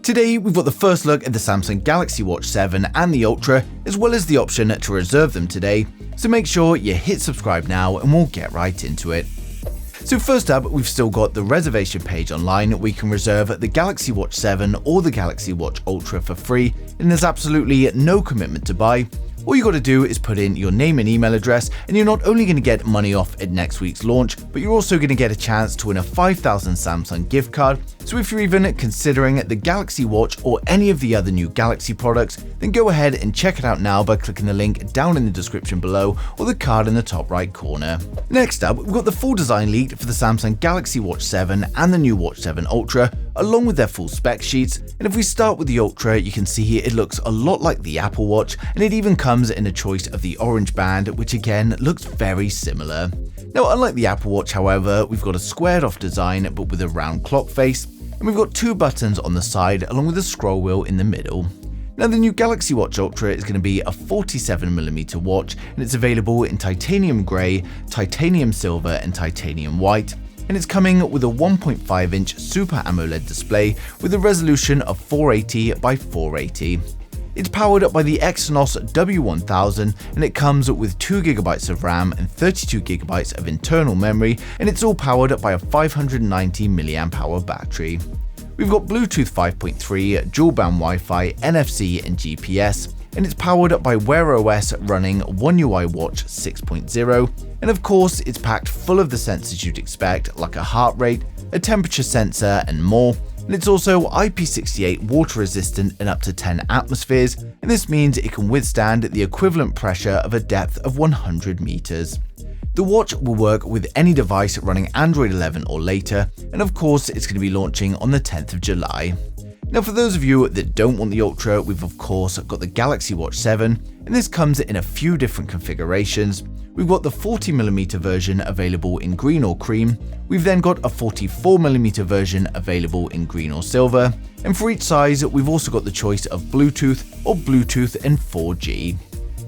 Today we've got the first look at the Samsung Galaxy Watch 7 and the Ultra, as well as the option to reserve them today, so make sure you hit subscribe now and we'll get right into it. So first up, we've still got the reservation page online where you can reserve the Galaxy Watch 7 or the Galaxy Watch Ultra for free, and there's absolutely no commitment to buy. All you got to do is put in your name and email address, and you're not only going to get money off at next week's launch, but you're also going to get a chance to win a 5,000 Samsung gift card. So if you're even considering the Galaxy Watch or any of the other new Galaxy products, then go ahead and check it out now by clicking the link down in the description below or the card in the top right corner. Next up, we've got the full design leaked for the Samsung Galaxy Watch 7 and the new Watch 7 Ultra, along with their full spec sheets. And if we start with the Ultra, you can see here it looks a lot like the Apple Watch, and it even comes in a choice of the orange band, which again looks very similar. Now, unlike the Apple Watch, however, we've got a squared off design but with a round clock face, and we've got two buttons on the side along with a scroll wheel in the middle. Now, the new Galaxy Watch Ultra is going to be a 47mm watch, and it's available in titanium grey, titanium silver and titanium white. And it's coming with a 1.5-inch Super AMOLED display with a resolution of 480 by 480. It's powered by the Exynos W1000, and it comes with 2GB of RAM and 32GB of internal memory, and it's all powered by a 590mAh battery. We've got Bluetooth 5.3, dual-band Wi-Fi, NFC and GPS, and it's powered by Wear OS running One UI Watch 6.0, and of course it's packed full of the sensors you'd expect, like a heart rate, a temperature sensor and more. And it's also IP68 water resistant in up to 10 atmospheres, and this means it can withstand the equivalent pressure of a depth of 100 meters. The watch will work with any device running Android 11 or later, and of course it's going to be launching on the 10th of July. Now, for those of you that don't want the Ultra, we've of course got the Galaxy Watch 7, and this comes in a few different configurations. We've got the 40mm version available in green or cream, we've then got a 44mm version available in green or silver, and for each size we've also got the choice of Bluetooth or Bluetooth and 4G.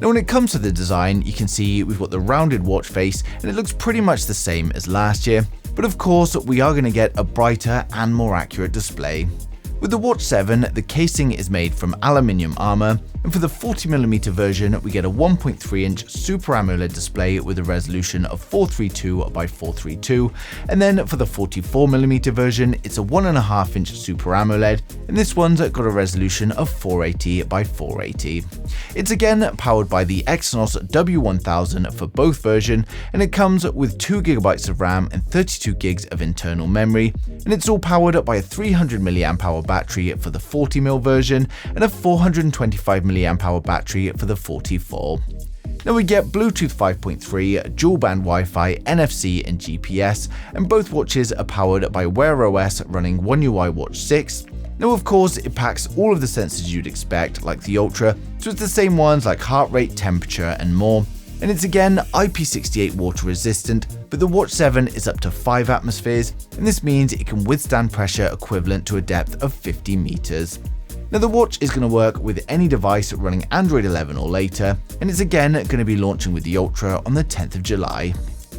Now, when it comes to the design, you can see we've got the rounded watch face, and it looks pretty much the same as last year, but of course we are going to get a brighter and more accurate display. With the Watch 7, the casing is made from aluminium armor, and for the 40mm version we get a 1.3-inch Super AMOLED display with a resolution of 432 by 432, and then for the 44mm version it's a 1.5-inch Super AMOLED, and this one's got a resolution of 480 by 480. It's again powered by the Exynos W1000 for both versions, and it comes with 2GB of RAM and 32GB of internal memory, and it's all powered by a 300mAh battery for the 40mm version and a 425mAh battery for the 44. Now we get Bluetooth 5.3, dual-band Wi-Fi, NFC and GPS, and both watches are powered by Wear OS running One UI Watch 6. Now of course it packs all of the sensors you'd expect like the Ultra, so it's the same ones like heart rate, temperature and more. And it's again IP68 water resistant, but the Watch 7 is up to 5 atmospheres, and this means it can withstand pressure equivalent to a depth of 50 meters. Now the watch is going to work with any device running Android 11 or later, and it's again going to be launching with the Ultra on the 10th of July.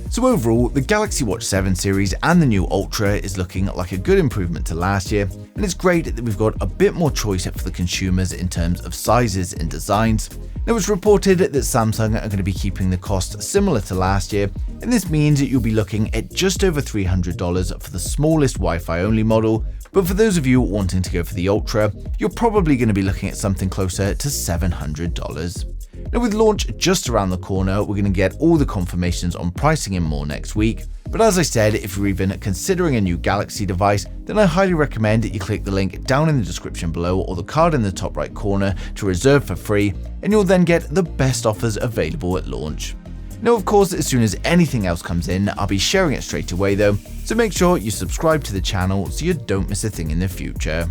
So overall, the Galaxy Watch 7 series and the new Ultra is looking like a good improvement to last year, and it's great that we've got a bit more choice for the consumers in terms of sizes and designs. Now, it's reported that Samsung are going to be keeping the cost similar to last year, and this means that you'll be looking at just over $300 for the smallest Wi-Fi only model, but for those of you wanting to go for the Ultra, you're probably going to be looking at something closer to $700. Now, with launch just around the corner, we're going to get all the confirmations on pricing and more next week. But as I said, if you're even considering a new Galaxy device, then I highly recommend that you click the link down in the description below or the card in the top right corner to reserve for free, and you'll then get the best offers available at launch. Now, of course, as soon as anything else comes in, I'll be sharing it straight away though, so make sure you subscribe to the channel so you don't miss a thing in the future.